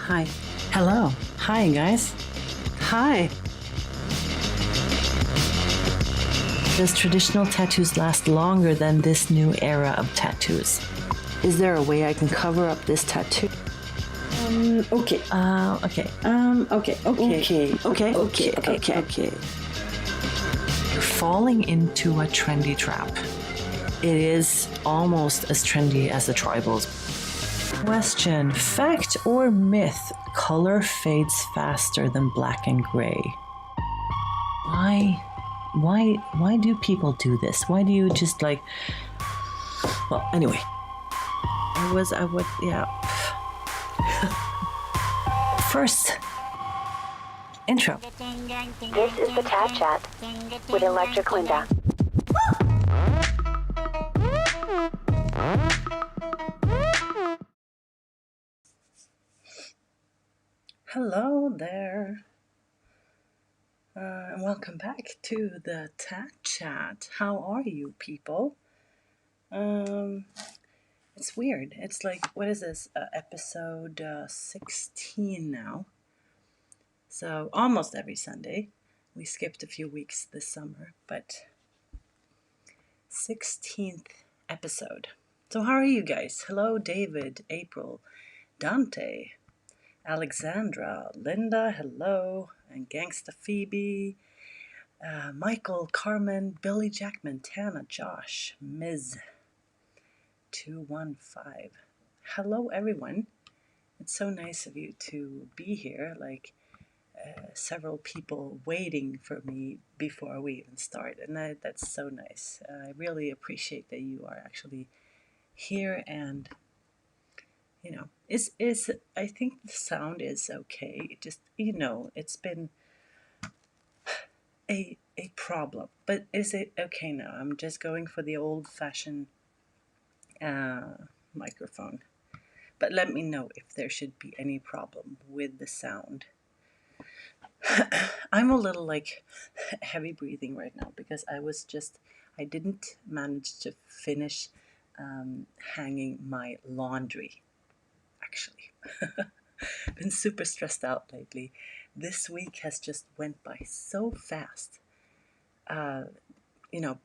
Hi. Hello. Hi, guys. Hi. Does traditional tattoos last longer than this new era of tattoos? Is there a way I can cover up this tattoo? Okay. Okay. Okay. You're falling into a trendy trap. It is almost as trendy as the tribals. Question: fact or myth? Color fades faster than black and gray. Why do people do this? Why do you just like? Well, anyway, yeah. First, intro. This is the TAT Chat with Electric Linda. Hello there. And welcome back to the TAT Chat. How are you, people? It's weird. It's like, what is this? Episode 16 now. So almost every Sunday. We skipped a few weeks this summer, but 16th episode. So how are you guys? Hello, David, April, Dante, Alexandra, Linda, hello, and Gangsta Phoebe, Michael, Carmen, Billy, Jackman, Tana, Josh, Ms. 215. Hello, everyone. It's so nice of you to be here, like several people waiting for me before we even start, and that's so nice. I really appreciate that you are actually here, and you know, is I think the sound is okay. It just, it's been a problem, but is it okay now? I'm just going for the old-fashioned microphone, but let me know if there should be any problem with the sound. I'm a little like heavy breathing right now because I didn't manage to finish hanging my laundry, actually. Been super stressed out lately. This week has just went by so fast.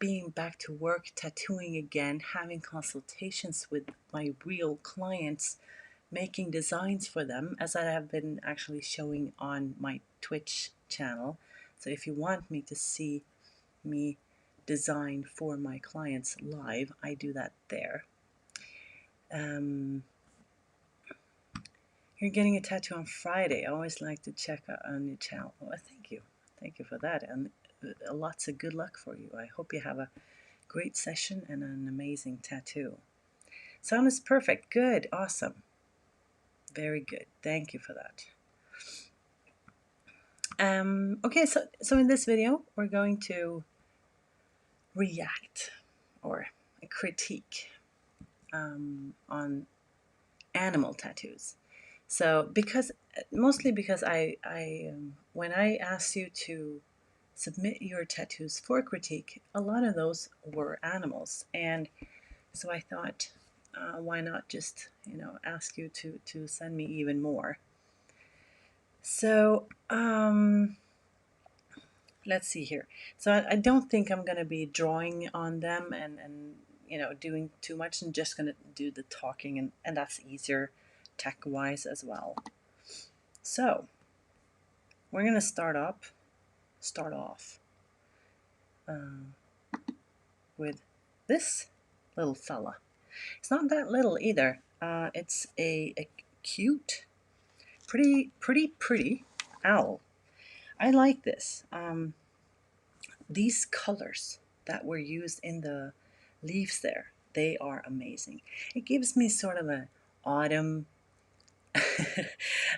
Being back to work, tattooing again, having consultations with my real clients, making designs for them, as I have been actually showing on my Twitch channel. So if you want me to see me design for my clients live, I do that there. You're getting a tattoo on Friday. I always like to check out on your channel. Oh, thank you. Thank you for that. And lots of good luck for you. I hope you have a great session and an amazing tattoo. Sound is perfect. Good. Awesome. Very good. Thank you for that. Okay, so in this video, we're going to react or critique on animal tattoos. So mostly because I when I asked you to submit your tattoos for critique, a lot of those were animals, and so I thought, why not just ask you to send me even more. So let's see here. So I don't think I'm going to be drawing on them and doing too much. I'm just going to do the talking, and that's easier tech-wise as well. So we're going to start off with this little fella. It's not that little either. It's a cute, pretty owl. I like this. These colors that were used in the leaves there, they are amazing. It gives me sort of an autumn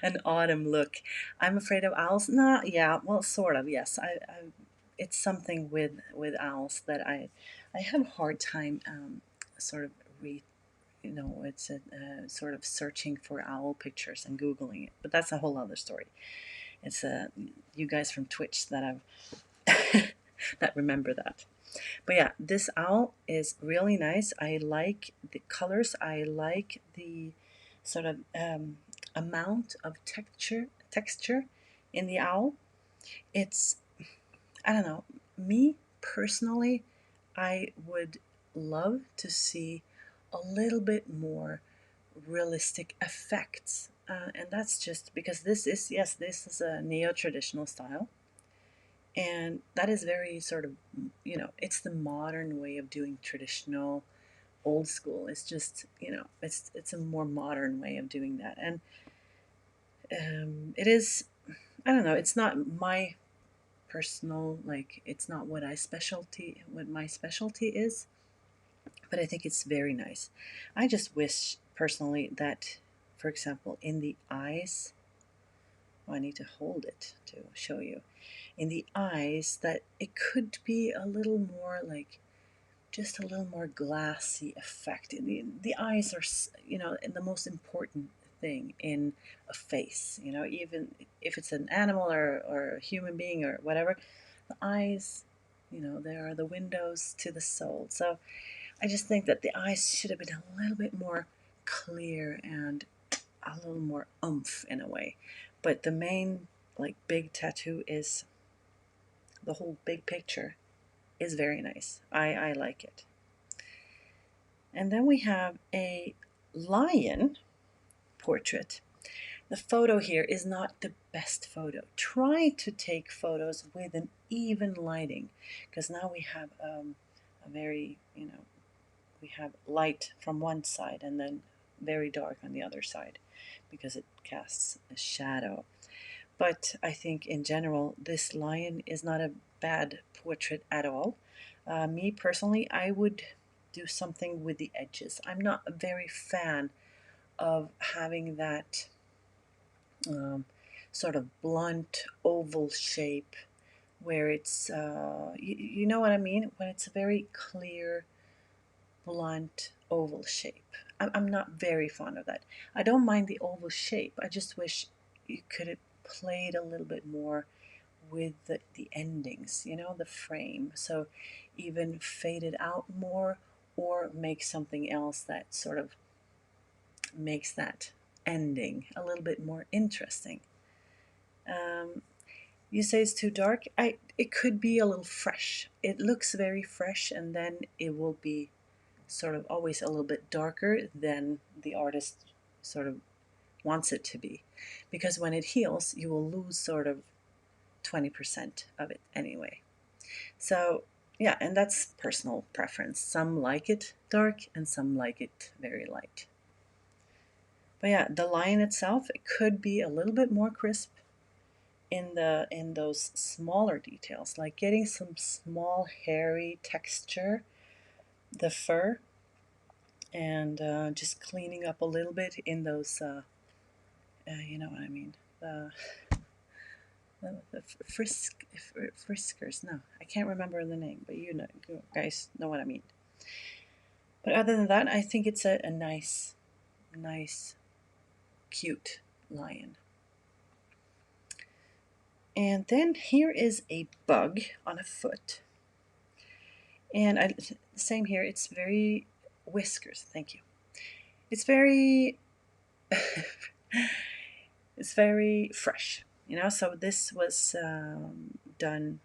an autumn look. I'm afraid of owls. No, yeah, well, sort of, yes. It's something with owls that I have a hard time sort of it's sort of searching for owl pictures and Googling it. But that's a whole other story. It's you guys from Twitch that I've that remember that. But yeah, this owl is really nice. I like the colors. I like the sort of amount of texture in the owl. It's, I don't know, me personally, I would love to see a little bit more realistic effects. And that's just because this is, yes, this is a neo-traditional style. And that is very sort of, it's the modern way of doing traditional old school. It's just, it's a more modern way of doing that. And it is, I don't know, it's not my personal, like, it's not what my specialty is, but I think it's very nice. I just wish personally that, for example, in the eyes, oh, I need to hold it to show you, in the eyes, that it could be a little more like, just a little more glassy effect. The eyes are, the most important thing in a face, even if it's an animal or a human being or whatever, the eyes, they are the windows to the soul. So I just think that the eyes should have been a little bit more clear and a little more oomph in a way. But the main, like, big tattoo is the whole big picture is very nice. I like it. And then we have a lion portrait. The photo here is not the best photo. Try to take photos with an even lighting, because now we have a very, we have light from one side and then very dark on the other side because it casts a shadow. But I think in general, this lion is not a bad portrait at all. Me personally, I would do something with the edges. I'm not a very fan of having that um, sort of blunt oval shape where it's, you know what I mean? When it's a very clear, blunt oval shape. I'm not very fond of that. I don't mind the oval shape. I just wish you could have played a little bit more with the endings, the frame. So even fade it out more or make something else that sort of makes that ending a little bit more interesting. Um, you say it's too dark. It could be a little fresh. It looks very fresh, and then it will be sort of always a little bit darker than the artist sort of wants it to be, because when it heals, you will lose sort of 20% of it anyway. So yeah, and that's personal preference. Some like it dark and some like it very light. But yeah, the line itself, it could be a little bit more crisp in those smaller details, like getting some small hairy texture, the fur, and just cleaning up a little bit in those, you know what I mean, the, the friskers. No, I can't remember the name, but you guys know what I mean. But other than that, I think it's a nice, nice, cute lion. And then here is a bug on a foot. And same here, it's very whiskers, thank you. It's very, it's very fresh, so this was done,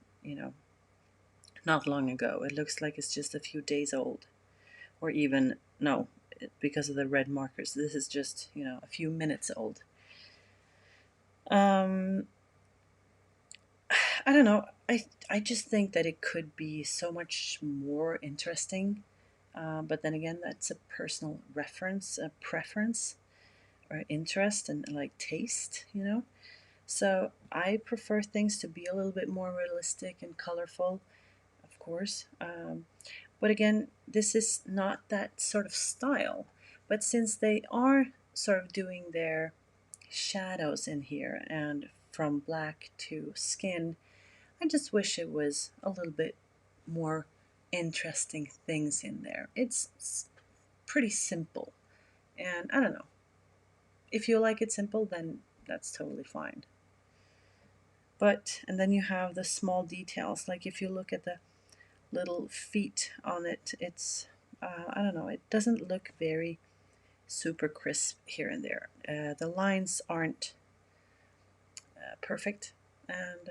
not long ago. It looks like it's just a few days old, or even, no, because of the red markers, this is just, a few minutes old. I don't know. I just think that it could be so much more interesting. But then again, that's a personal reference, a preference, or interest, and like taste. So I prefer things to be a little bit more realistic and colorful, of course. But again, this is not that sort of style. But since they are sort of doing their shadows in here and from black to skin, I just wish it was a little bit more interesting things in there. It's pretty simple. And I don't know. If you like it simple, then that's totally fine. But, and then you have the small details. Like if you look at the little feet on it, it's, I don't know, it doesn't look very super crisp here and there. The lines aren't perfect, and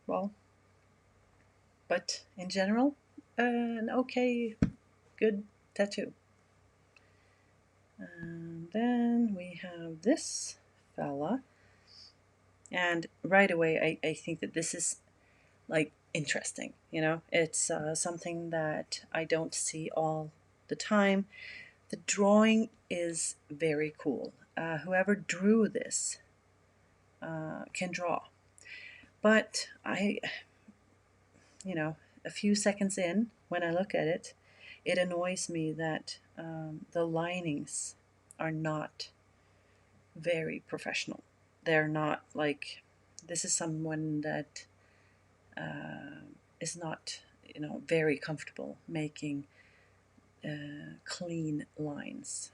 well, but in general, an okay, good tattoo. And then we have this fella, and right away I think that this is like interesting. You know, it's something that I don't see all the time. The drawing is very cool. Whoever drew this can draw, but you know, a few seconds in, when I look at it, it annoys me that the linings are not very professional. They're not like, this is someone that uh, is not, you know, very comfortable making clean lines.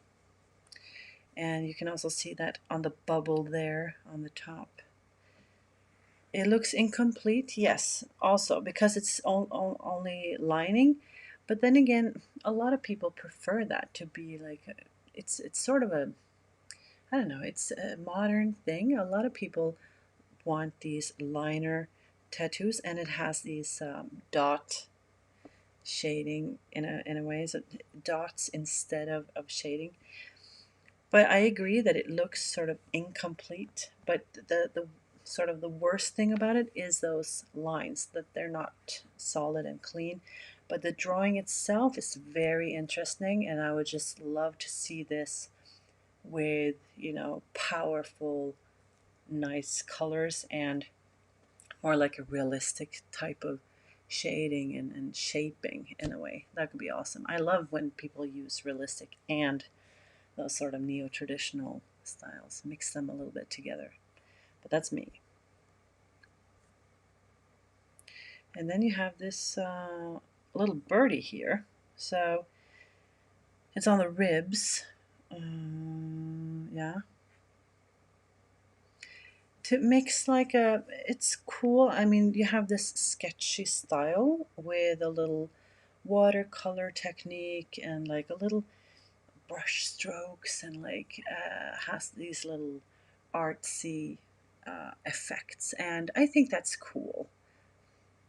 And you can also see that on the bubble there on the top. It looks incomplete, yes, also because it's only lining. But then again, a lot of people prefer that to be like, it's sort of a, I don't know, it's a modern thing. A lot of people want these liner tattoos, and it has these dot shading in a way, so dots instead of shading. But I agree that it looks sort of incomplete. But the sort of the worst thing about it is those lines, that they're not solid and clean. But the drawing itself is very interesting, and I would just love to see this with, you know, powerful, nice colors and more like a realistic type of shading and shaping in a way. That could be awesome. I love when people use realistic and those sort of neo-traditional styles, mix them a little bit together. But that's me. And then you have this little birdie here. So it's on the ribs. Yeah. To mix like a, it's cool. I mean, you have this sketchy style with a little watercolor technique and like a little brush strokes, and like has these little artsy effects, and I think that's cool.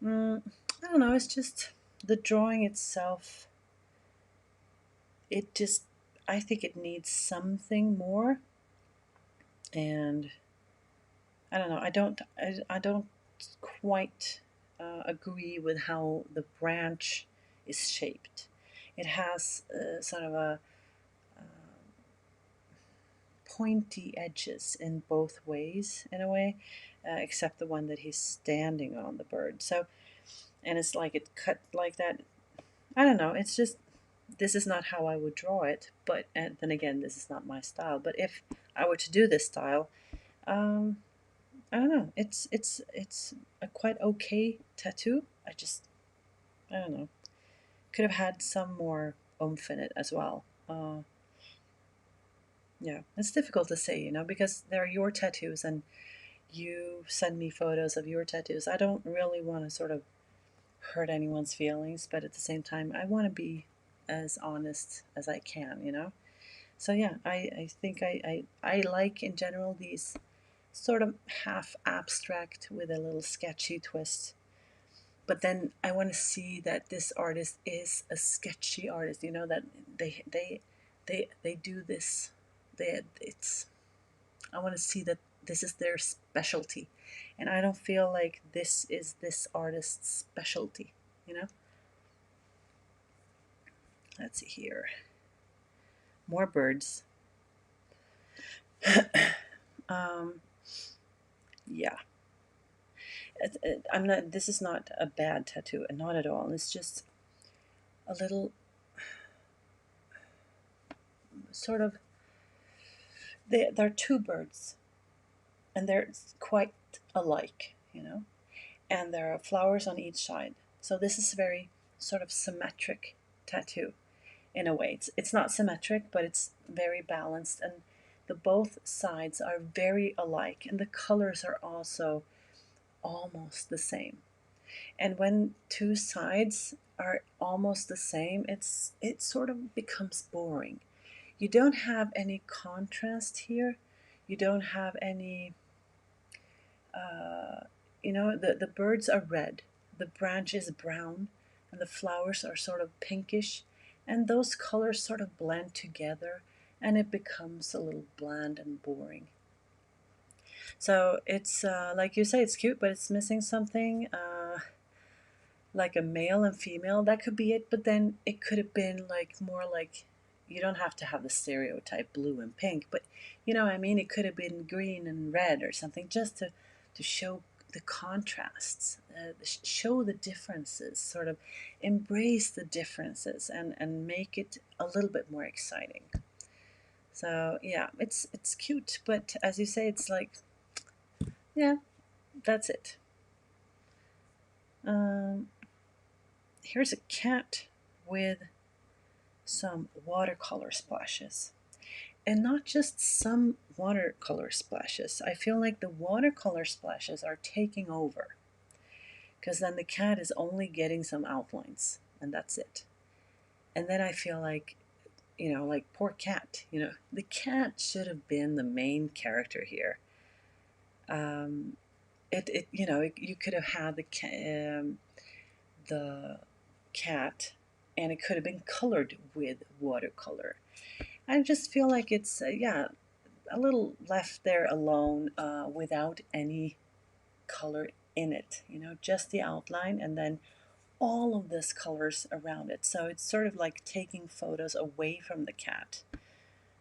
I don't know, it's just the drawing itself, it just, I think it needs something more. And I don't know, I don't quite agree with how the branch is shaped. It has sort of a pointy edges in both ways in a way, except the one that he's standing on, the bird. So, and it's like it cut like that. I don't know. It's just, this is not how I would draw it. But and then again, this is not my style. But if I were to do this style, um, I don't know. It's a quite okay tattoo. I don't know. Could have had some more oomph in it as well. Yeah, it's difficult to say, you know, because they're your tattoos, and you send me photos of your tattoos. I don't really want to sort of hurt anyone's feelings, but at the same time, I want to be as honest as I can, you know? So yeah, I think I like in general these sort of half abstract with a little sketchy twist. But then I want to see that this artist is a sketchy artist, you know, that they do this. It's, I want to see that this is their specialty. And I don't feel like this is this artist's specialty, you know? Let's see here. More birds. um, yeah. I'm not, this is not a bad tattoo, not at all. It's just a little sort of, there are two birds, and they're quite alike, you know? And there are flowers on each side. So this is very sort of symmetric tattoo in a way. It's not symmetric, but it's very balanced, and the both sides are very alike, and the colors are also almost the same. And when two sides are almost the same, it sort of becomes boring. You don't have any contrast here. You don't have any, uh, the birds are red, the branch is brown, and the flowers are sort of pinkish, and those colors sort of blend together, and it becomes a little bland and boring. So it's like you say, it's cute, but it's missing something. Like a male and female, that could be it. But then it could have been like more like, you don't have to have the stereotype blue and pink, but you know what I mean. It could have been green and red or something, just to show the contrasts, show the differences, sort of embrace the differences, and make it a little bit more exciting. So yeah, it's cute, but as you say, it's like, yeah, that's it. Um, Here's a cat with some watercolor splashes. And not just some watercolor splashes. I feel like the watercolor splashes are taking over. Because then the cat is only getting some outlines, and that's it. And then I feel like, like poor cat, the cat should have been the main character here. Um, you could have had the cat, and it could have been colored with watercolor. I just feel like it's yeah, a little left there alone, without any color in it. Just the outline, and then all of this colors around it. So it's sort of like taking photos away from the cat.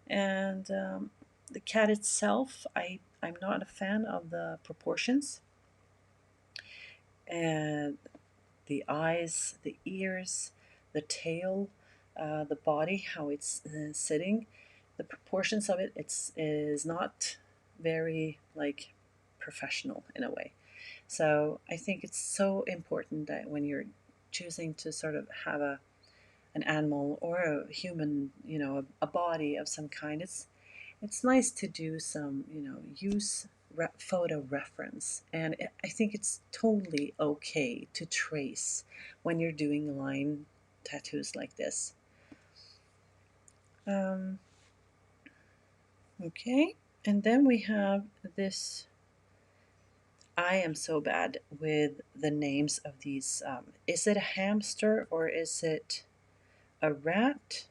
And the cat itself, I'm not a fan of the proportions. And the eyes, the ears, the tail, the body, how it's sitting, the proportions of it, is not very like professional in a way. So I think it's so important that when you're choosing to sort of have an animal or a human, a body of some kind, it's nice to do some, use photo reference. And I think it's totally okay to trace when you're doing line tattoos like this. Um, okay, and then we have this. I am so bad with the names of these. Is it a hamster, or is it a rat,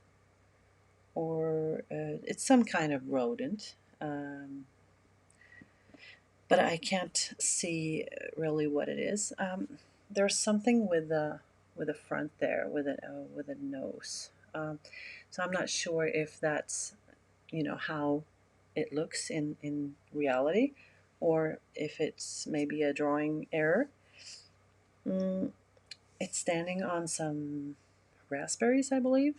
or it's some kind of rodent? But I can't see really what it is. There's something with the front there, with a nose. So I'm not sure if that's, how it looks in reality, or if it's maybe a drawing error. Mm, it's standing on some raspberries, I believe,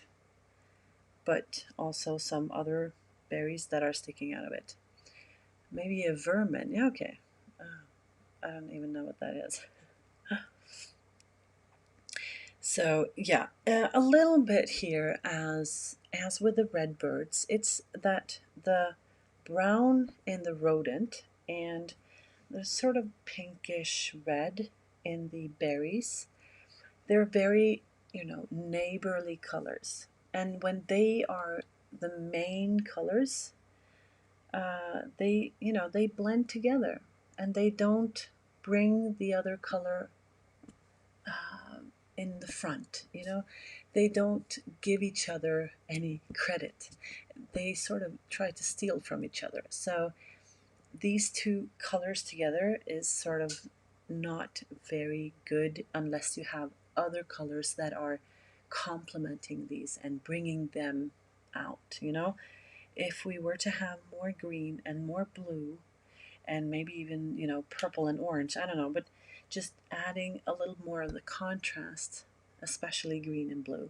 but also some other berries that are sticking out of it. Maybe a vermin. Yeah, okay. I don't even know what that is. So yeah, a little bit here, as with the red birds, it's that the brown in the rodent and the sort of pinkish red in the berries, they're very, neighborly colors. And when they are the main colors, they blend together, and they don't bring the other color in the front. They don't give each other any credit. They sort of try to steal from each other. So these two colors together is sort of not very good unless you have other colors that are complementing these and bringing them out. If we were to have more green and more blue, and maybe even, purple and orange, I don't know, but just adding a little more of the contrast, especially green and blue,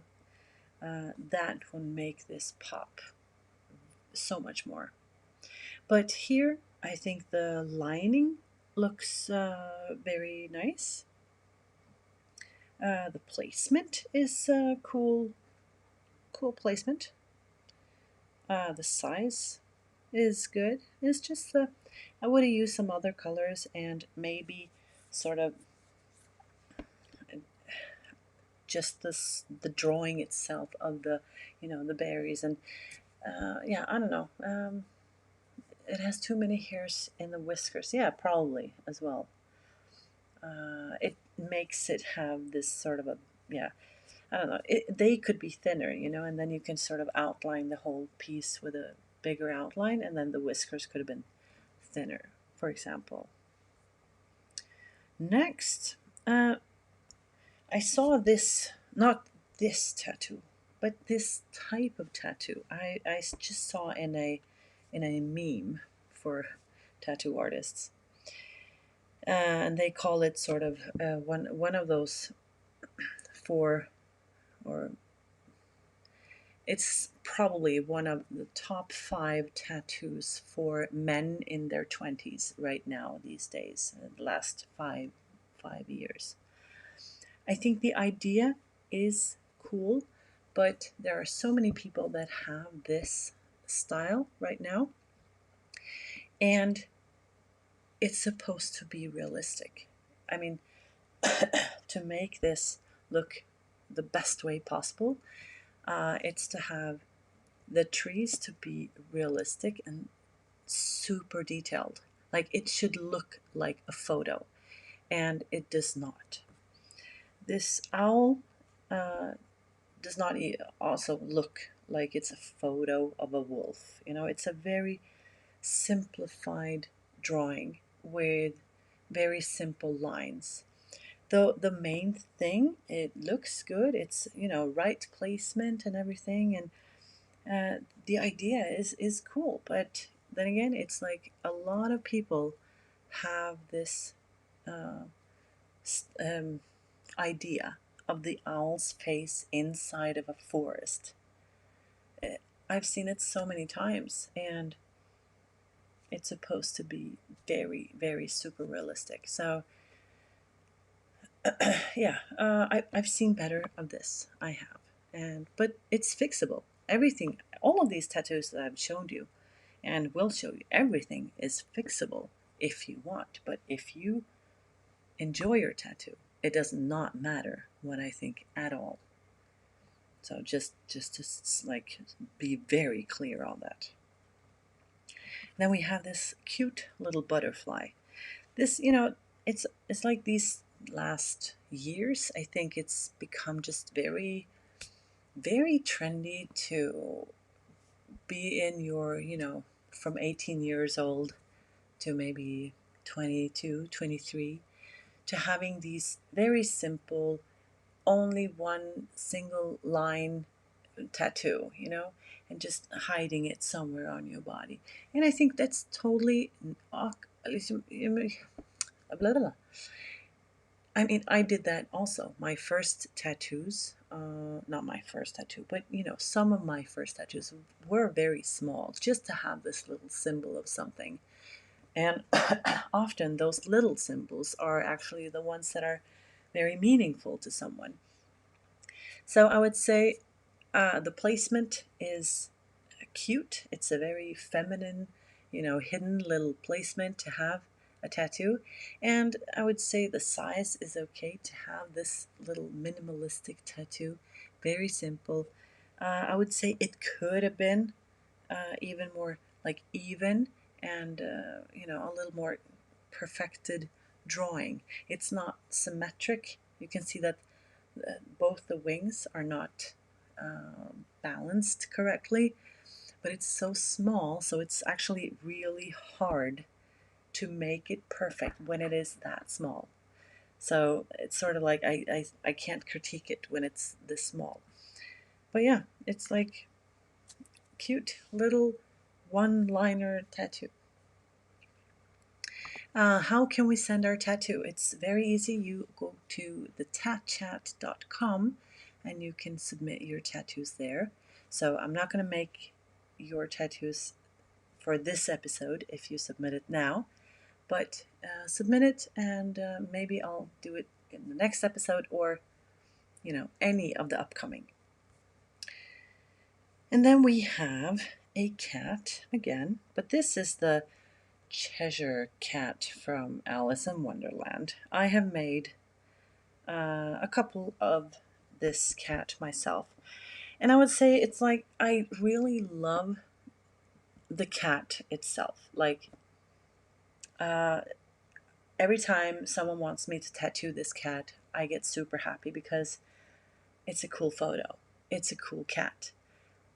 that will make this pop so much more. But here, I think the lining looks very nice. The placement is cool placement. The size is good. It's just I would have used some other colors, and maybe sort of just the drawing itself of the, the berries. And yeah, I don't know. It has too many hairs in the whiskers. Yeah, probably as well. It makes it have this sort of a, yeah, I don't know. They could be thinner, and then you can sort of outline the whole piece with a bigger outline, and then the whiskers could have been thinner, for example. Next, I saw this, not this tattoo, but this type of tattoo. I just saw in a meme for tattoo artists, and they call it sort of one of those for, or it's probably one of the top 5 tattoos for men in their 20s right now these days, the last five years. I think the idea is cool, but there are so many people that have this style right now, and it's supposed to be realistic. I mean, to make this look the best way possible, it's to have the trees to be realistic and super detailed. Like it should look like a photo, and it does not. This owl uh, does not also look like it's a photo of a wolf. It's a very simplified drawing with very simple lines. Though the main thing, it looks good. It's right placement and everything, and the idea is cool. But then again, it's like a lot of people have this uh, idea of the owl's face inside of a forest. I've seen it so many times, and it's supposed to be very, very super realistic. So, yeah, I've seen better of this. I have, but it's fixable. Everything, all of these tattoos that I've shown you, and will show you, everything is fixable if you want. But if you enjoy your tattoo, it does not matter what I think at all. So just to like be very clear on that. Then we have this cute little butterfly. This, it's like these last years, I think it's become just very, very trendy to be in your, from 18 years old to maybe 22, 23, to having these very simple, only one single line tattoo, and just hiding it somewhere on your body. And I think that's totally, blah, blah, blah. I mean, I did that also. My first tattoos, not my first tattoo, but some of my first tattoos were very small, just to have this little symbol of something. And often those little symbols are actually the ones that are very meaningful to someone. So I would say the placement is cute. It's a very feminine, hidden little placement to have a tattoo. And I would say the size is okay to have this little minimalistic tattoo. Very simple. I would say it could have been even more like even and, a little more perfected drawing. It's not symmetric. You can see that both the wings are not balanced correctly, but it's so small, so it's actually really hard to make it perfect when it is that small. So it's sort of like I can't critique it when it's this small. But yeah, it's like cute little one-liner tattoo. How can we send our tattoo? It's very easy. You go to the tatchat.com and you can submit your tattoos there. So I'm not going to make your tattoos for this episode if you submit it now, but submit it, and maybe I'll do it in the next episode, or any of the upcoming. And then we have a cat again, but this is the Cheshire cat from Alice in Wonderland. I have made a couple of this cat myself. And I would say it's like I really love the cat itself. Like uh, every time someone wants me to tattoo this cat, I get super happy because it's a cool photo. It's a cool cat.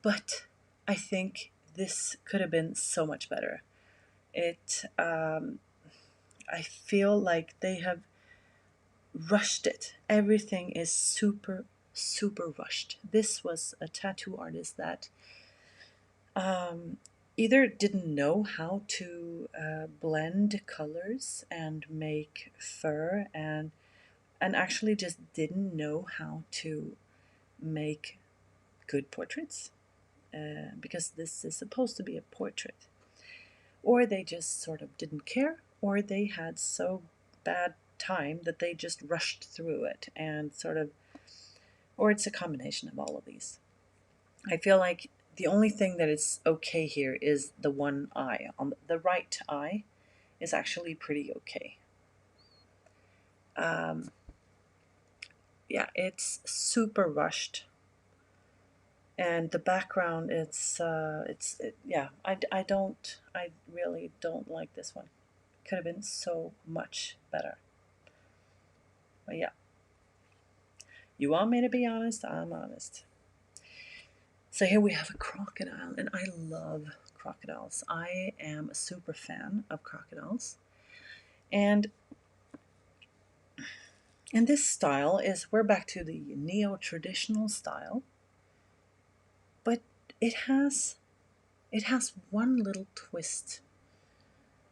But I think this could have been so much better. I feel like they have rushed it. Everything is super, super rushed. This was a tattoo artist that either didn't know how to blend colors and make fur, and actually just didn't know how to make good portraits, because this is supposed to be a portrait. Or they just sort of didn't care, or they had so bad time that they just rushed through it and sort of, or it's a combination of all of these. I feel like the only thing that is okay here is the one eye. On the right eye is actually pretty okay. Um, yeah, it's super rushed, and the background yeah. I really don't like this one. Could have been so much better. But yeah, you want me to be honest? I'm honest. So here we have a crocodile, and I love crocodiles. I am a super fan of crocodiles. And this style is, we're back to the neo-traditional style, but it has one little twist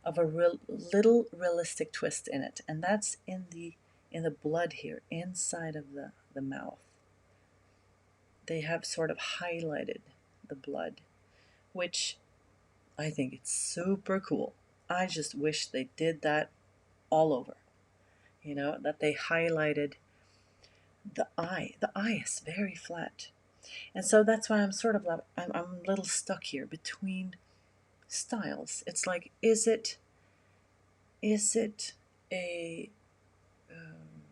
of a little realistic twist in it, and that's in the blood here, inside of the mouth. They have sort of highlighted the blood, which I think it's super cool. I just wish they did that all over. That they highlighted the eye. The eye is very flat. And so that's why I'm sort of like, I'm a little stuck here between styles. It's like, is it a, um,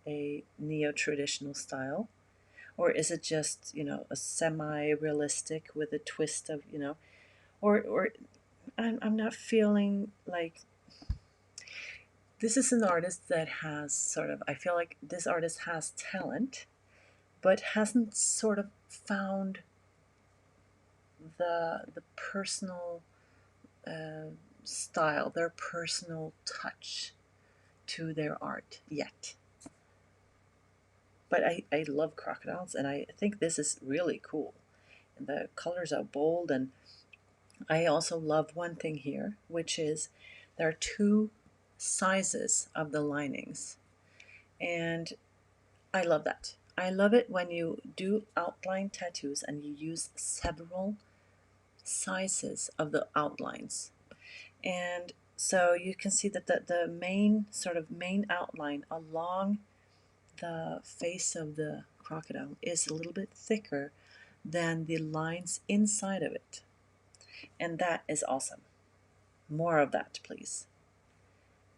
a neo-traditional style? Or is it just, a semi-realistic with a twist of, or I'm not feeling like this is an artist that has sort of, I feel like this artist has talent, but hasn't sort of found the personal uh, style, their personal touch to their art yet. But I love crocodiles, and I think this is really cool. And the colors are bold, and I also love one thing here, which is there are two sizes of the linings. And I love that. I love it when you do outline tattoos and you use several sizes of the outlines. And so you can see that the main outline along the face of the crocodile is a little bit thicker than the lines inside of it. And that is awesome. More of that, please.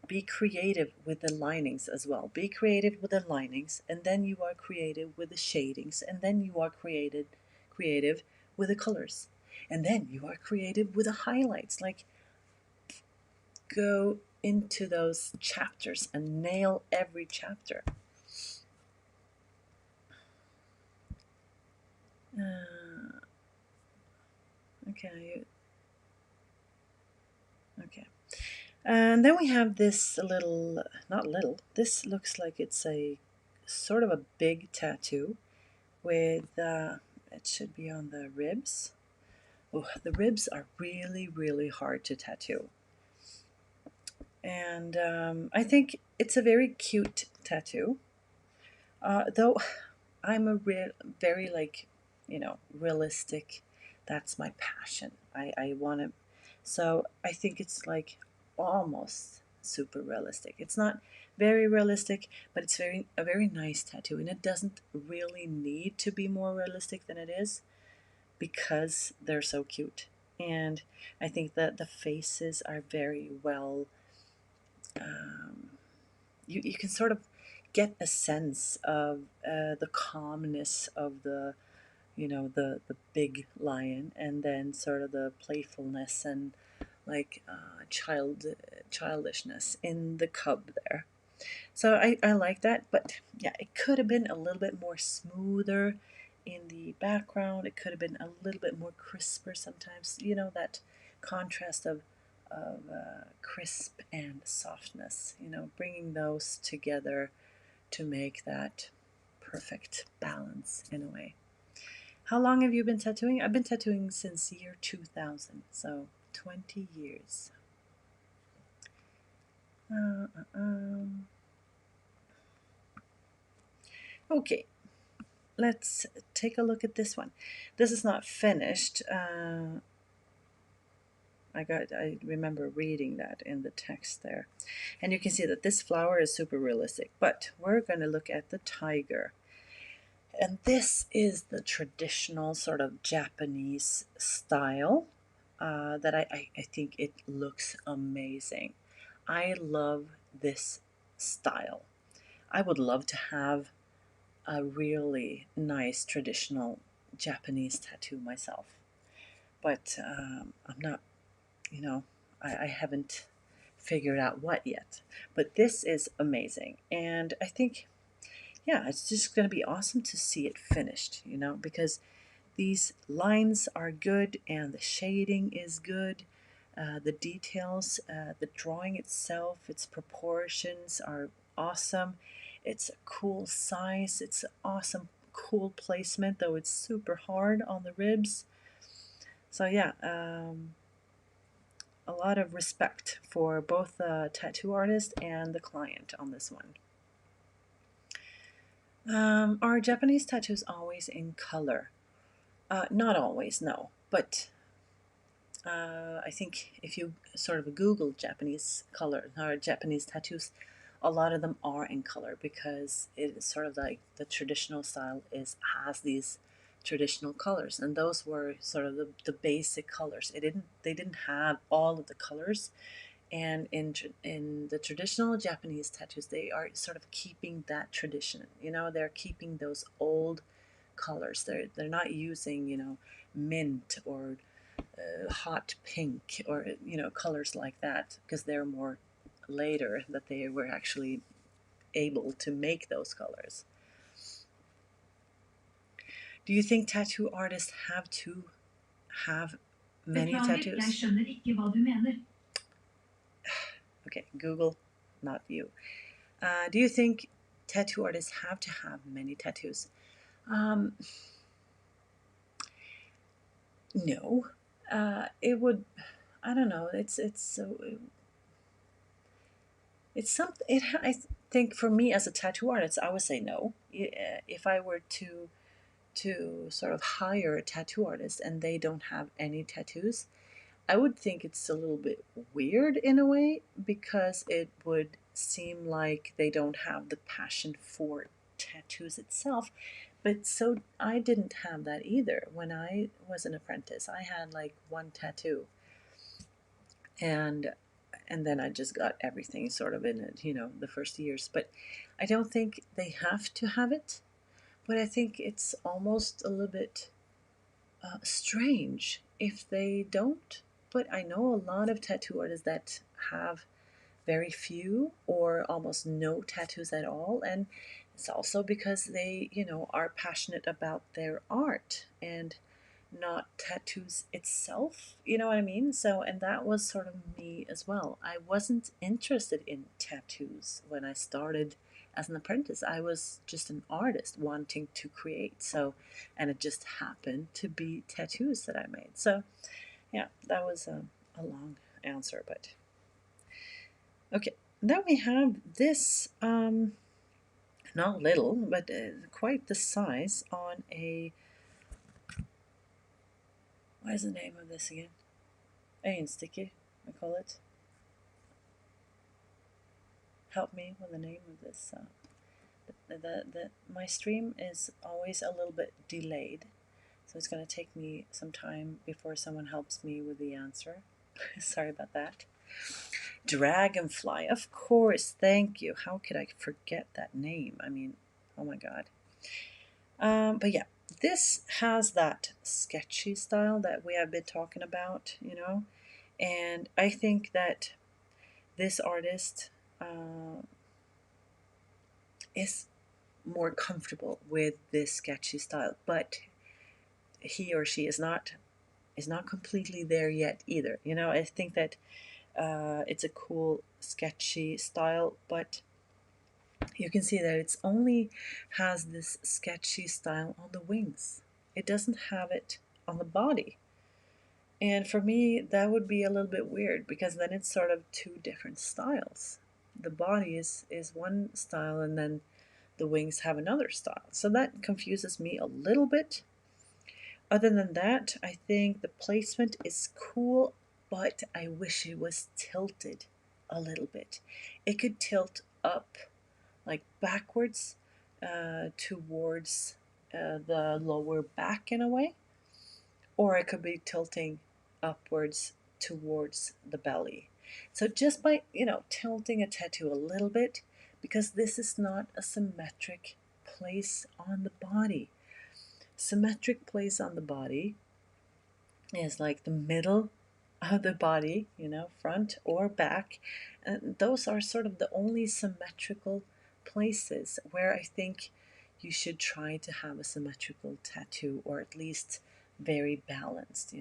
Be creative with the linings as well. Be creative with the linings, and then you are creative with the shadings, and then you are creative with the colors, and then you are creative with the highlights. Like, go into those chapters and nail every chapter. Okay. Okay. And then we have this little, not little, this looks like it's a sort of a big tattoo with, it should be on the ribs. Oh, the ribs are really, really hard to tattoo. And I think it's a very cute tattoo. Though I'm a very, like, realistic. That's my passion. I want to. So I think it's like almost super realistic. It's not very realistic, but it's a very nice tattoo, and it doesn't really need to be more realistic than it is because they're so cute. And I think that the faces are very well. You can sort of get a sense of the calmness of the, the big lion, and then sort of the playfulness and like childishness in the cub there. So I like that, but yeah, it could have been a little bit more smoother in the background. It could have been a little bit more crisper sometimes. That contrast of crisp and softness. Bringing those together to make that perfect balance in a way. How long have you been tattooing? I've been tattooing since year 2000, so 20 years. Okay, let's take a look at this one. This is not finished. I remember reading that in the text there. And you can see that this flower is super realistic, but we're going to look at the tiger. And this is the traditional sort of Japanese style that I think it looks amazing. I love this style. I would love to have a really nice traditional Japanese tattoo myself, but I'm not, you know, I haven't figured out what yet. But this is amazing, and I think, yeah, it's just going to be awesome to see it finished, because these lines are good and the shading is good. The details, the drawing itself, its proportions are awesome. It's a cool size. It's awesome, cool placement, though it's super hard on the ribs. So yeah, a lot of respect for both the tattoo artist and the client on this one. Are Japanese tattoos always in color? Not always, no. But I think if you sort of Google Japanese color or Japanese tattoos, a lot of them are in color because it is sort of like the traditional style has these traditional colors, and those were sort of the basic colors. They didn't have all of the colors, and in the traditional Japanese tattoos, they are sort of keeping that tradition. They're keeping those old colors. They're not using mint or hot pink or colors like that, because they're more later that they were actually able to make those colors. Do you think tattoo artists have to have many tattoos? Okay, Google, not you. Do you think tattoo artists have to have many tattoos? Um, no. It would. I don't know. It's so. It's something. I think for me as a tattoo artist, I would say no. If I were to sort of hire a tattoo artist and they don't have any tattoos, I would think it's a little bit weird in a way, because it would seem like they don't have the passion for tattoos itself. But so I didn't have that either. When I was an apprentice, I had like one tattoo, and then I just got everything sort of in it, the first years. But I don't think they have to have it. But I think it's almost a little bit strange if they don't. But I know a lot of tattoo artists that have very few or almost no tattoos at all, and it's also because they are passionate about their art and not tattoos itself, you know what I mean? So, and that was sort of me as well. I wasn't interested in tattoos when I started as an apprentice. I was just an artist wanting to create. So, and it just happened to be tattoos that I made. So yeah, that was a long answer, but okay. Then we have this, not little, but quite the size on a, what is the name of this again? Sticky, I call it. Help me with the name of this. My stream is always a little bit delayed, so it's going to take me some time before someone helps me with the answer. Sorry about that. Dragonfly, of course. Thank you. How could I forget that name? I mean, oh my god. But yeah, this has that sketchy style that we have been talking about, and I think that this artist is more comfortable with this sketchy style, but he or she is not completely there yet either. I think that it's a cool sketchy style, but you can see that it's only has this sketchy style on the wings. It doesn't have it on the body. And for me, that would be a little bit weird because then it's sort of two different styles. The body is one style and then the wings have another style. So that confuses me a little bit. Other than that, I think the placement is cool, but I wish it was tilted a little bit. It could tilt up like backwards towards the lower back in a way, or it could be tilting upwards towards the belly. So just by, tilting a tattoo a little bit, because this is not a symmetric place on the body. Symmetric place on the body is like the middle of the body, front or back. And those are sort of the only symmetrical places where I think you should try to have a symmetrical tattoo, or at least very balanced.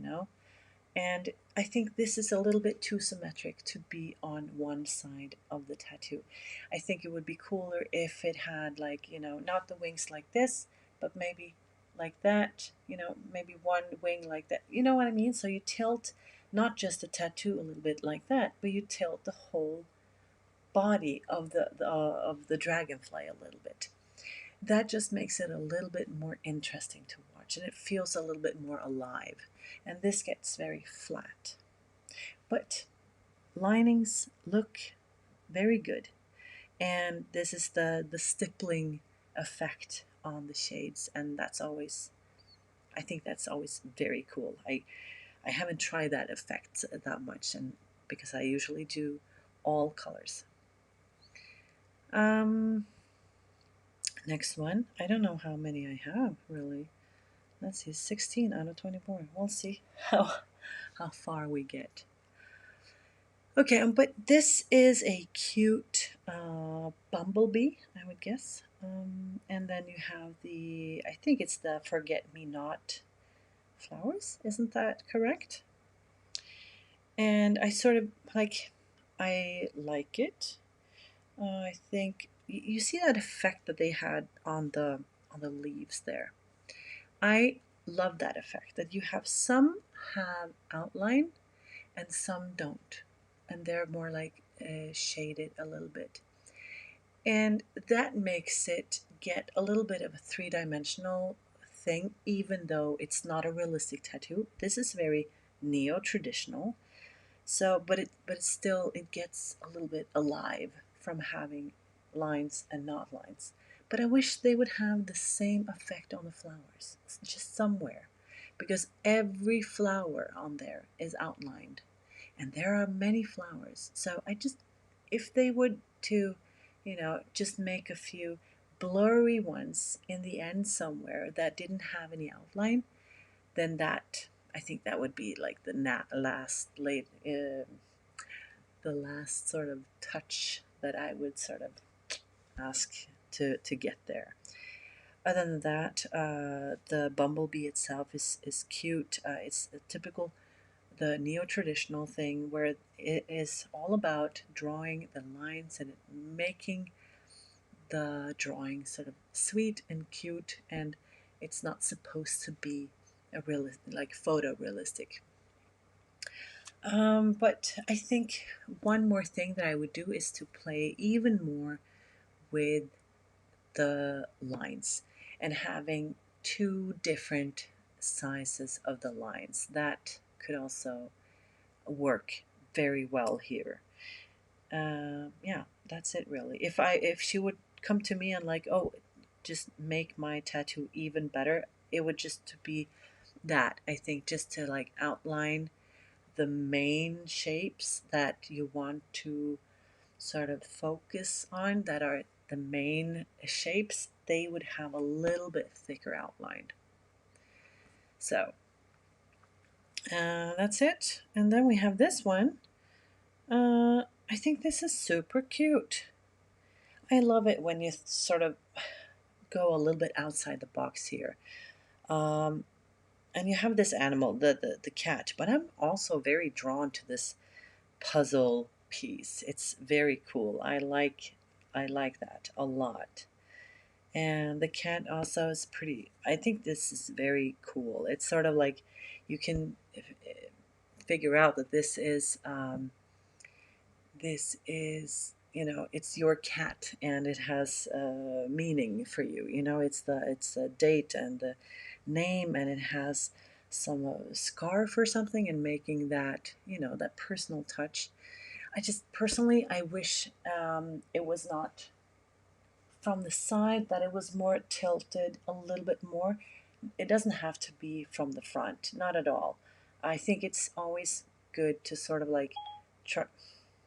And I think this is a little bit too symmetric to be on one side of the tattoo. I think it would be cooler if it had, like, not the wings like this, but maybe like that, maybe one wing like that. You know what I mean? So you tilt not just the tattoo a little bit like that, but you tilt the whole body of the dragonfly a little bit. That just makes it a little bit more interesting to watch, and it feels a little bit more alive. And this gets very flat. But linings look very good. And this is the stippling effect on the shades, and I think that's always very cool. I haven't tried that effect that much, and because I usually do all colors. Um, Next one. I don't know how many I have really. Let's see, 16 out of 24. We'll see how far we get. Okay, but this is a cute bumblebee, I would guess. And then you have I think it's the forget-me-not flowers. Isn't that correct? And I like it. I think you see that effect that they had on the leaves there. I love that effect that you have some have outline and some don't, and they're more like shaded a little bit, and that makes it get a little bit of a three-dimensional thing, even though it's not a realistic tattoo. This is very neo-traditional, so but it gets a little bit alive from having lines and not lines. But I wish they would have the same effect on the flowers, just somewhere, because every flower on there is outlined, and there are many flowers. So if they would to, just make a few blurry ones in the end somewhere that didn't have any outline, then I think that would be like the last sort of touch that I would sort of ask to get there. Other than that, the bumblebee itself is cute. It's a typical the neo-traditional thing where it is all about drawing the lines and making the drawing sort of sweet and cute, and it's not supposed to be a like photorealistic. But I think one more thing that I would do is to play even more with the lines and having two different sizes of the lines. That could also work very well here. Yeah, that's it really. If she would come to me and like, oh, just make my tattoo even better, it would just to be that, I think, just to like outline the main shapes that you want to sort of focus on, that are the main shapes, they would have a little bit thicker outline. So that's it. And then we have this one. I think this is super cute. I love it when you sort of go a little bit outside the box here. Um, and you have this animal, the cat, but I'm also very drawn to this puzzle piece. It's very cool. I like that a lot. And the cat also is pretty. I think this is very cool. It's sort of like you can figure out that this is, you know, it's your cat, and it has meaning for you. You know, it's a date and the name, and it has some scarf or something, and making that, you know, that personal touch. I just personally, I wish it was not from the side, that it was more tilted a little bit more. It doesn't have to be from the front, not at all. I think it's always good to sort of like try.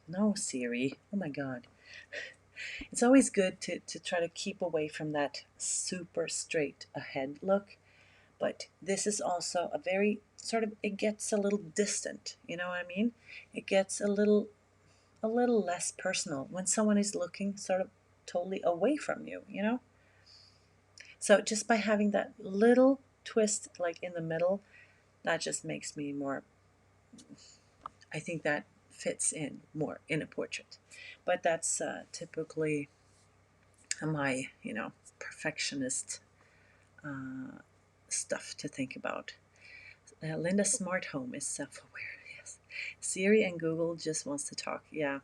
No, Siri. Oh my God. It's always good to try to keep away from that super straight ahead look. But this is also a very sort of, it gets a little distant. You know what I mean? It gets a little less personal when someone is looking sort of totally away from you, you know? So just by having that little twist like in the middle, that just makes me more, I think that fits in more in a portrait. But that's typically my, you know, perfectionist uh, stuff to think about. Linda's smart home is self-aware. Yes. Siri and Google just wants to talk. Yeah,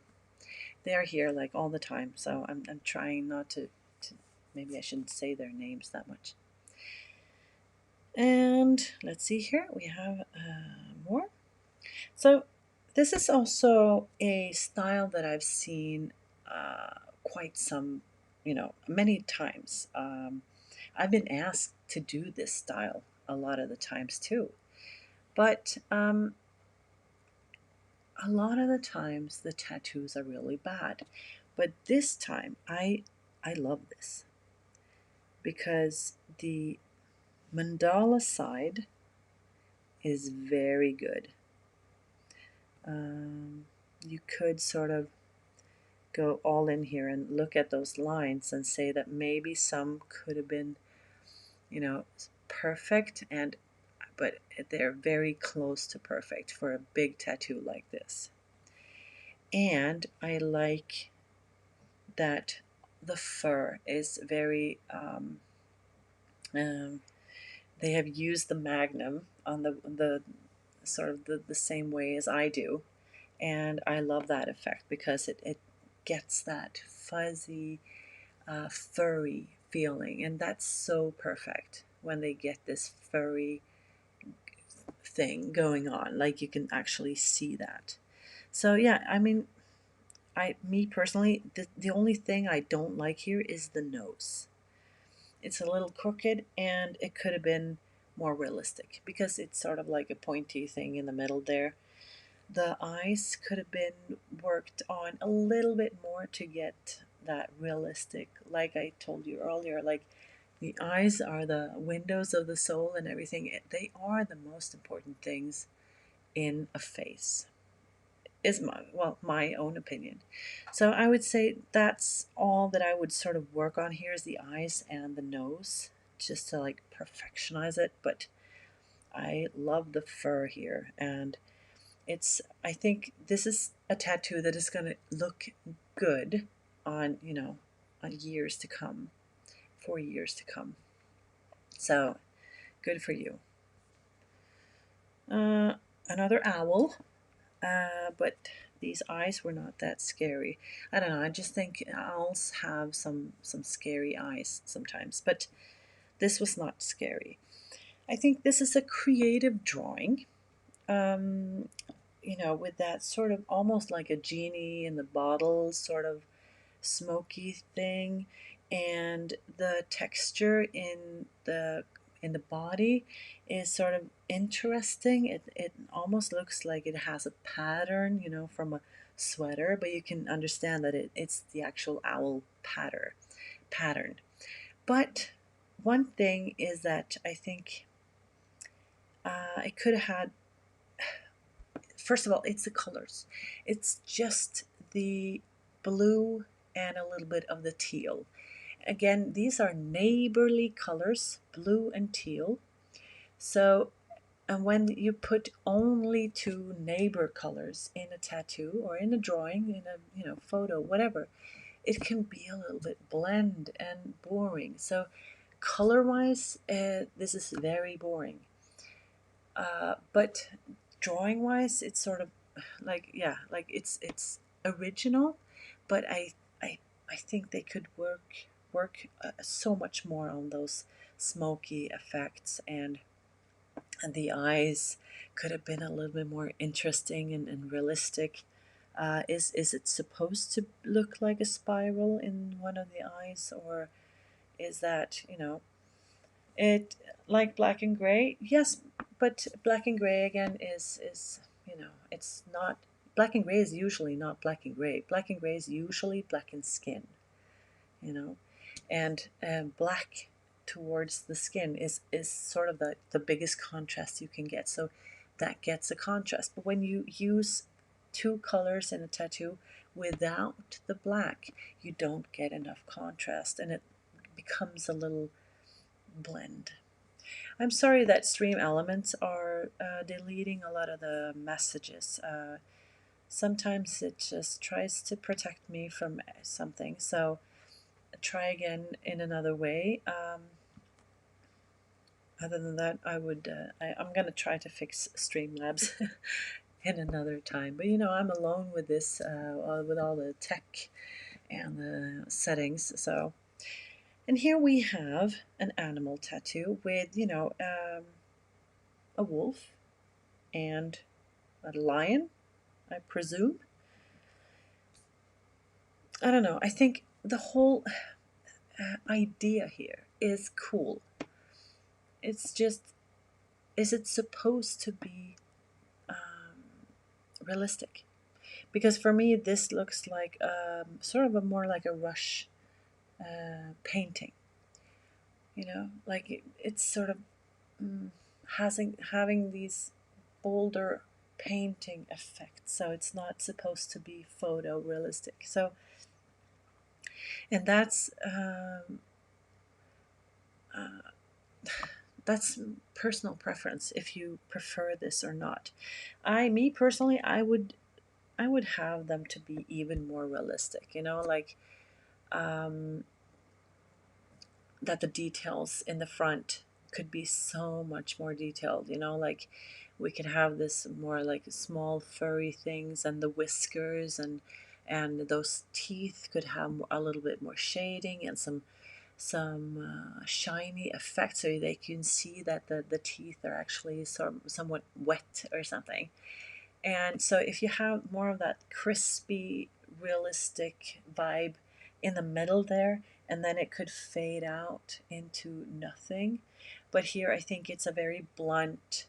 they are here like all the time. So I'm trying not to, maybe I shouldn't say their names that much. And let's see here, we have more. So this is also a style that I've seen quite some, you know, many times. I've been asked to do this style a lot of the times too. But a lot of the times the tattoos are really bad. But this time I love this because the mandala side is very good. You could sort of go all in here and look at those lines and say that maybe some could have been, you know, perfect, and but they're very close to perfect for a big tattoo like this. And I like that the fur is very um, they have used the magnum on the sort of the same way as I do. And I love that effect because it gets that fuzzy, furry feeling. And that's so perfect when they get this furry thing going on. Like you can actually see that. So yeah, I mean, me personally, the only thing I don't like here is the nose. It's a little crooked, and it could have been more realistic because it's sort of like a pointy thing in the middle there. The eyes could have been worked on a little bit more to get that realistic, like I told you earlier, like the eyes are the windows of the soul and everything. They are the most important things in a face, is my, well, my own opinion. So I would say that's all that I would sort of work on here, is the eyes and the nose, just to like perfectionize it. But I love the fur here, and it's, I think this is a tattoo that is going to look good on, you know, on years to come, for years to come. So good for you. uh, Another owl, but these eyes were not that scary. I don't know, I just think owls have some scary eyes sometimes, but this was not scary. I think this is a creative drawing. um, you know, with that sort of almost like a genie in the bottle sort of smoky thing, and the texture in the in the body is sort of interesting. It almost looks like it has a pattern, you know, from a sweater, but you can understand that it's the actual owl pattern. But one thing is that I think it could have had, first of all, it's the colors. It's just the blue and a little bit of the teal. Again, these are neighborly colors, blue and teal. So, and when you put only two neighbor colors in a tattoo or in a drawing, in a photo, whatever, it can be a little bit bland and boring. So, color-wise, this is very boring. But drawing-wise, it's sort of like, yeah, like it's original, but I I think they could work so much more on those smoky effects, and the eyes could have been a little bit more interesting and realistic. Is it supposed to look like a spiral in one of the eyes, or is that, it like black and gray? Yes, but black and gray again is it's not, black and gray is usually not black and gray. Black and gray is usually black and skin, you know, and black towards the skin is sort of the biggest contrast you can get. So that gets a contrast. But when you use two colors in a tattoo without the black, you don't get enough contrast, and it becomes a little blend. I'm sorry that Stream Elements are deleting a lot of the messages. Sometimes it just tries to protect me from something, so try again in another way. Other than that, I'm going to try to fix Streamlabs in another time. But I'm alone with this, with all the tech and the settings. So, and here we have an animal tattoo with, a wolf and a lion, I presume. I don't know. I think the whole idea here is cool. It's just, is it supposed to be realistic? Because for me, this looks like sort of a more like a rush painting. Like it's sort of having these bolder painting effects. So it's not supposed to be photorealistic. So, and that's personal preference if you prefer this or not. Me personally, I would have them to be even more realistic. Like that the details in the front could be so much more detailed. Like we could have this more like small furry things, and the whiskers, and those teeth could have a little bit more shading and some shiny effect, so they can see that the teeth are actually somewhat wet or something. And so if you have more of that crispy, realistic vibe in the middle there, and then it could fade out into nothing. But here I think it's a very blunt,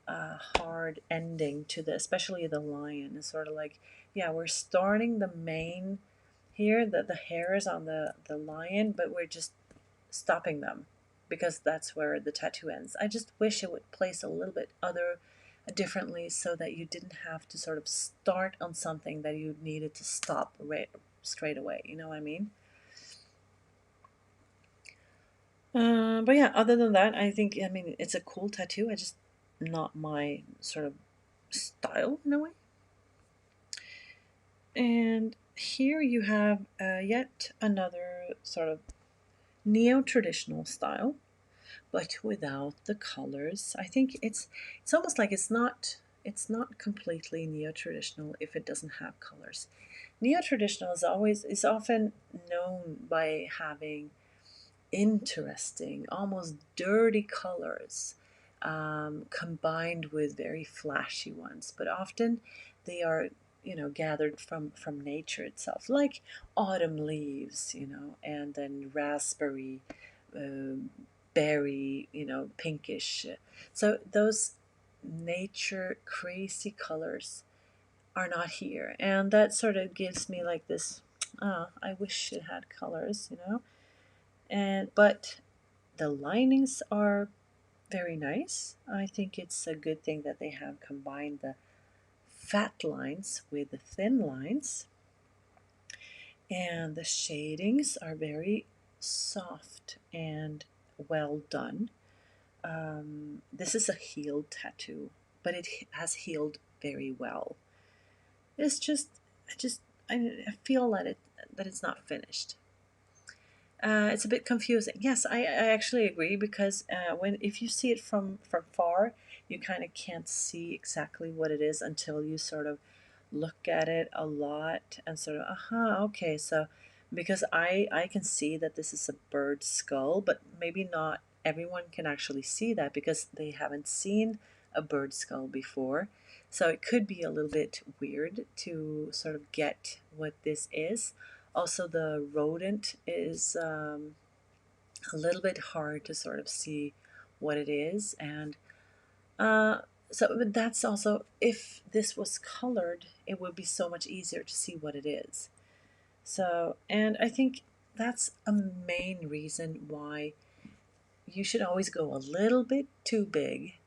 hard ending to especially the lion. It's sort of like, yeah, we're starting the mane here, the hairs on the lion, but we're just stopping them because that's where the tattoo ends. I just wish it would place a little bit differently, so that you didn't have to sort of start on something that you needed to stop right straight away. You know what I mean? But yeah, other than that, I think, I mean, it's a cool tattoo. I just not my sort of style in a way. And here you have yet another sort of neo-traditional style, but without the colors. I think it's almost like it's not completely neo-traditional if it doesn't have colors. Neo-traditional is often known by having interesting, almost dirty colors, combined with very flashy ones. But often they are, gathered from nature itself, like autumn leaves, and then raspberry, berry, pinkish. So those nature crazy colors are not here, and that sort of gives me like this, I wish it had colors. But the linings are very nice. I think it's a good thing that they have combined the fat lines with the thin lines, and the shadings are very soft and well done. This is a healed tattoo, but it has healed very well. It's just, I feel that it's not finished. It's a bit confusing. Yes, I actually agree, because if you see it from far, you kind of can't see exactly what it is until you sort of look at it a lot and sort of, okay. So because I can see that this is a bird skull, but maybe not everyone can actually see that because they haven't seen a bird skull before. So it could be a little bit weird to sort of get what this is. Also, the rodent is a little bit hard to sort of see what it is, and but that's also, if this was colored, it would be so much easier to see what it is. So, and I think that's a main reason why you should always go a little bit too big.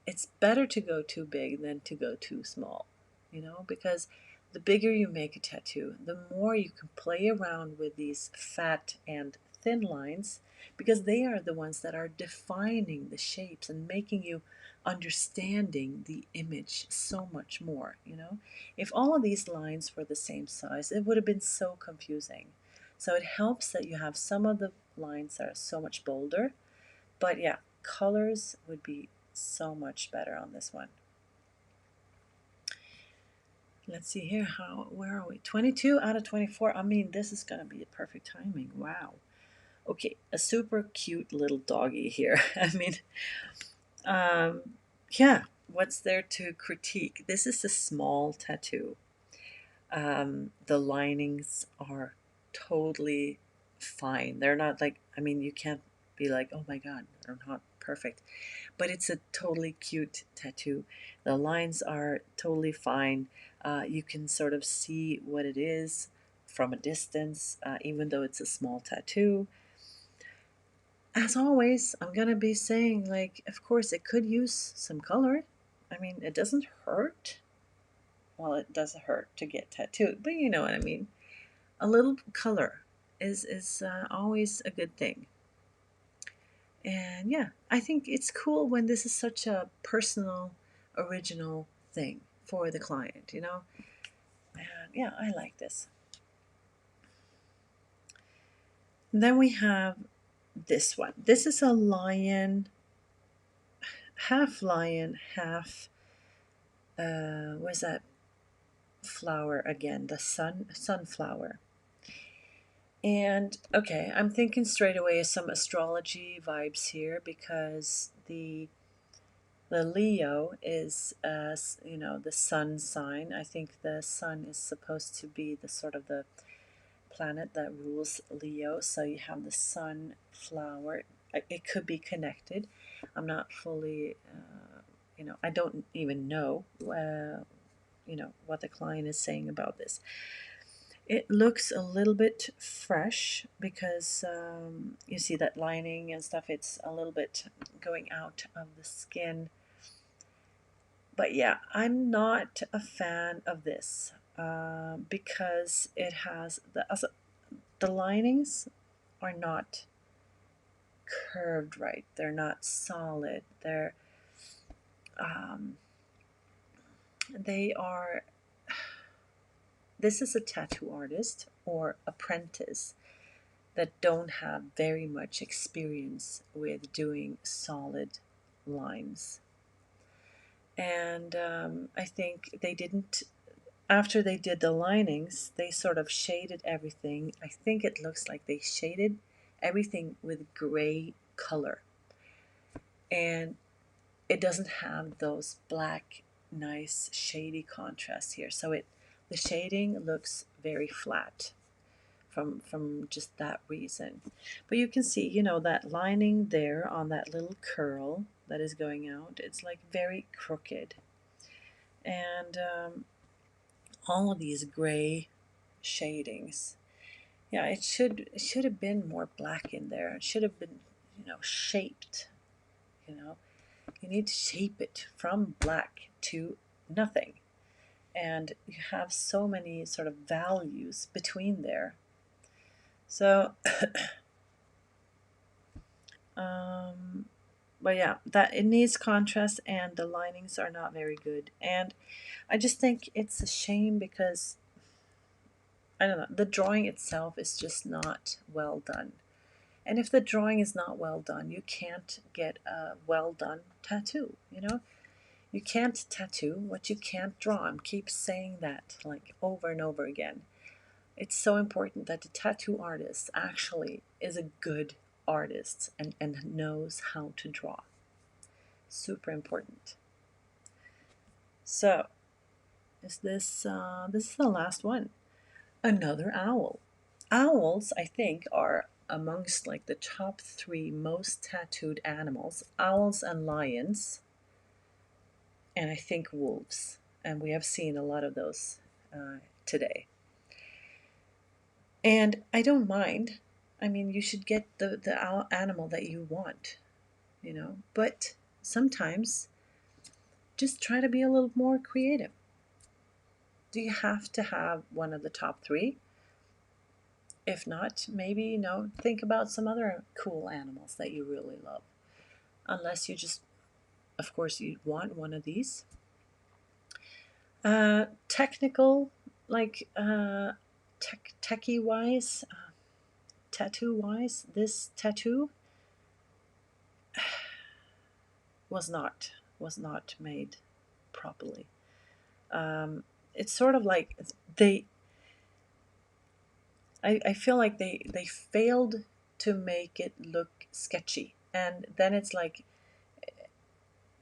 It's better to go too big than to go too small, because the bigger you make a tattoo, the more you can play around with these fat and thin lines, because they are the ones that are defining the shapes and making you understanding the image so much more. If all of these lines were the same size, it would have been so confusing. So it helps that you have some of the lines that are so much bolder, but yeah, colors would be so much better on this one. Let's see here, where are we? 22 out of 24. I mean, this is going to be a perfect timing. Wow. Okay, a super cute little doggy here. I mean, um, yeah, what's there to critique? This is a small tattoo. The linings are totally fine. They're not like, I mean, you can't be like, oh my God, they're not perfect. But it's a totally cute tattoo. The lines are totally fine. You can sort of see what it is from a distance, even though it's a small tattoo. As always, I'm going to be saying, like, of course, it could use some color. I mean, it doesn't hurt. Well, it does hurt to get tattooed, but you know what I mean. A little color is always a good thing. And yeah, I think it's cool when this is such a personal, original thing for the client. And yeah, I like this. And then we have this one. This is a lion, half where's that flower again? The sunflower. And okay, I'm thinking straight away of some astrology vibes here, because the Leo is, the sun sign. I think the sun is supposed to be the sort of the planet that rules Leo. So you have the sunflower. It could be connected. I'm not fully, I don't even know, what the client is saying about this. It looks a little bit fresh because you see that lining and stuff. It's a little bit going out of the skin. But yeah, I'm not a fan of this because it has the linings are not curved right. They're not solid. Um, they are. This is a tattoo artist or apprentice that don't have very much experience with doing solid lines. And I think they didn't, after they did the linings, they sort of shaded everything. I think it looks like they shaded everything with gray color. And it doesn't have those black, nice, shady contrasts here. So the shading looks very flat from just that reason. But you can see, that lining there on that little curl that is going out, it's like very crooked. And all of these gray shadings. Yeah, it should have been more black in there. It should have been, shaped. You know, you need to shape it from black to nothing, and you have so many sort of values between there. So, but yeah, that it needs contrast, and the linings are not very good. And I just think it's a shame because I don't know, the drawing itself is just not well done. And if the drawing is not well done, you can't get a well done tattoo, You can't tattoo what you can't draw. I keep saying that like over and over again. It's so important that the tattoo artist actually is a good artist and knows how to draw. Super important. So, this is the last one. Another owl. Owls, I think, are amongst like the top three most tattooed animals. Owls and lions, and I think wolves. And we have seen a lot of those today. And I don't mind. I mean, you should get the animal that you want, But sometimes just try to be a little more creative. Do you have to have one of the top three? If not, maybe, think about some other cool animals that you really love. Unless you just, of course, you want one of these. Technical, like techie wise, tattoo wise, this tattoo was not made properly. It's sort of like I feel like they failed to make it look sketchy, and then it's like,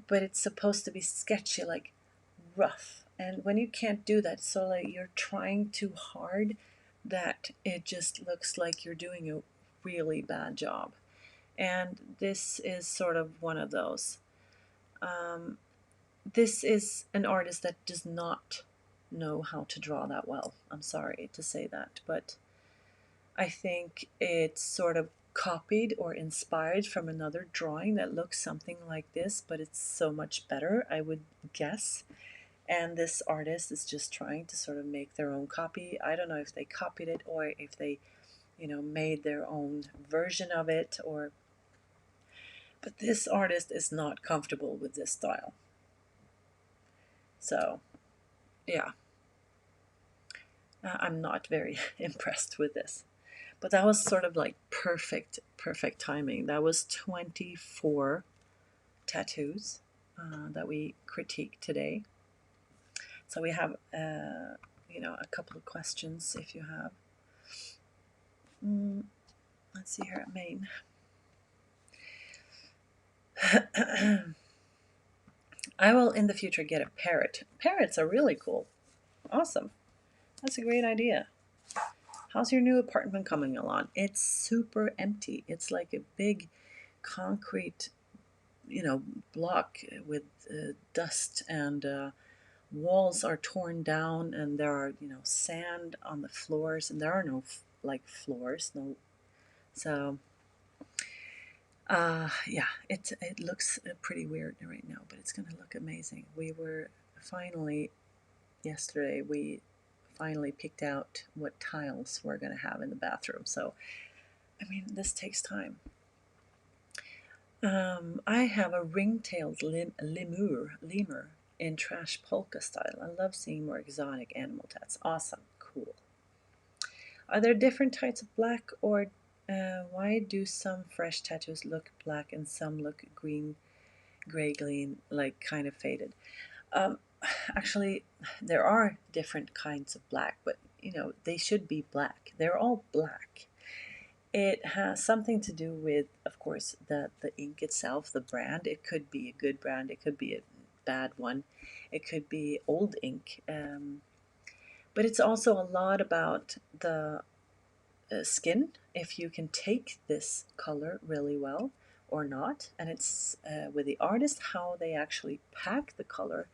but it's supposed to be sketchy, like rough. And when you can't do that, so like you're trying too hard, that it just looks like you're doing a really bad job. And this is sort of one of those. This is an artist that does not know how to draw that well. I'm sorry to say that, but I think it's sort of copied or inspired from another drawing that looks something like this, but it's so much better, I would guess. And this artist is just trying to sort of make their own copy. I don't know if they copied it or if they, made their own version of it, but this artist is not comfortable with this style. So, yeah, I'm not very impressed with this. But that was sort of like perfect timing. That was 24 tattoos that we critiqued today. So we have, a couple of questions if you have. Let's see here at Maine. I will in the future get a parrot. Parrots are really cool. Awesome. That's a great idea. How's your new apartment coming along? It's super empty. It's like a big concrete, block with dust, and walls are torn down, and there are, sand on the floors, and there are no like floors, no. So, yeah, it looks pretty weird right now, but it's gonna look amazing. We were finally yesterday. We finally picked out what tiles we're going to have in the bathroom. So, I mean, this takes time. I have a ring-tailed lemur in trash polka style. I love seeing more exotic animal tats. Awesome. Cool. Are there different types of black, or why do some fresh tattoos look black and some look green, gray, green, like kind of faded? Actually, there are different kinds of black, but they should be black. They're all black. It has something to do with, of course, the ink itself, the brand. It could be a good brand, it could be a bad one, it could be old ink. But it's also a lot about the skin if you can take this color really well or not. And it's with the artist how they actually pack the color.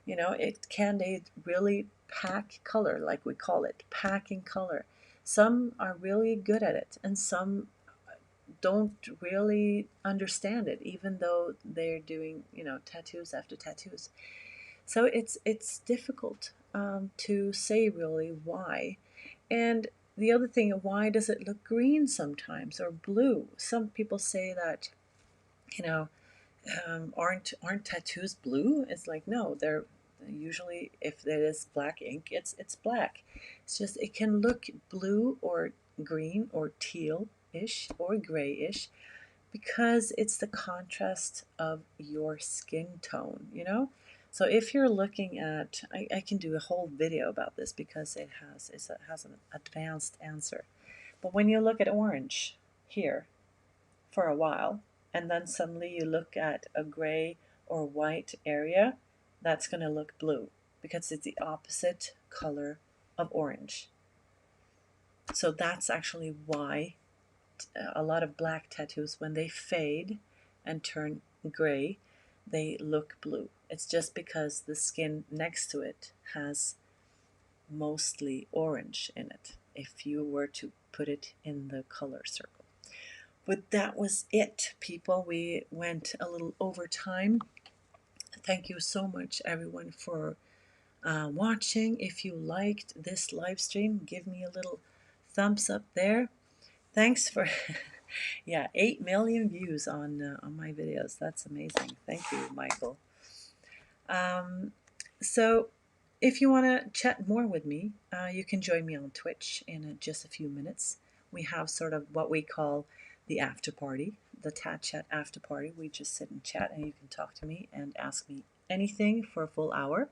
You know, they really pack color, like we call it, packing color. Some are really good at it, and some don't really understand it, even though they're doing, you know, tattoos after tattoos. So it's difficult to say really why. And the other thing, why does it look green sometimes or blue? Some people say that, you know, aren't tattoos blue? It's like, no, they're usually, if it is black ink, it's black. It's just it can look blue or green or teal-ish or grayish because it's the contrast of your skin tone, you know? So if you're looking at, I can do a whole video about this because it has an advanced answer. But when you look at orange here for a while, and then suddenly you look at a gray or white area, that's going to look blue because it's the opposite color of orange. So that's actually why a lot of black tattoos, when they fade and turn gray, they look blue. It's just because the skin next to it has mostly orange in it, if you were to put it in the color circle. But that was it, people. We went a little over time. Thank you so much, everyone, for watching. If you liked this live stream, give me a little thumbs up there. Thanks for yeah, 8 million views on my videos. That's amazing. Thank you, Michael. So if you want to chat more with me, you can join me on Twitch in just a few minutes. We have sort of what we call the after party, the TAT Chat after party. We just sit and chat, and you can talk to me and ask me anything for a full hour.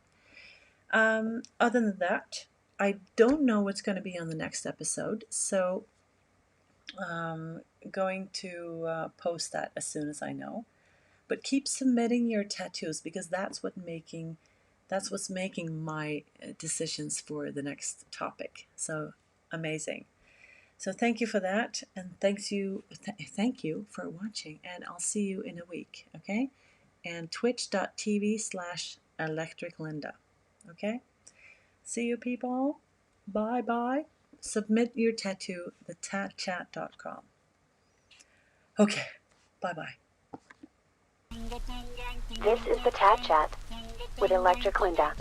Other than that, I don't know what's going to be on the next episode, so going to post that as soon as I know. But keep submitting your tattoos because that's what's making my decisions for the next topic. So amazing. So thank you for that, and thank you for watching, and I'll see you in a week, okay? And twitch.tv/electriclinda, okay? See you, people. Bye bye. Submit your tattoo, thetatchat.com. Okay, bye bye. This is the TAT Chat with Electric Linda.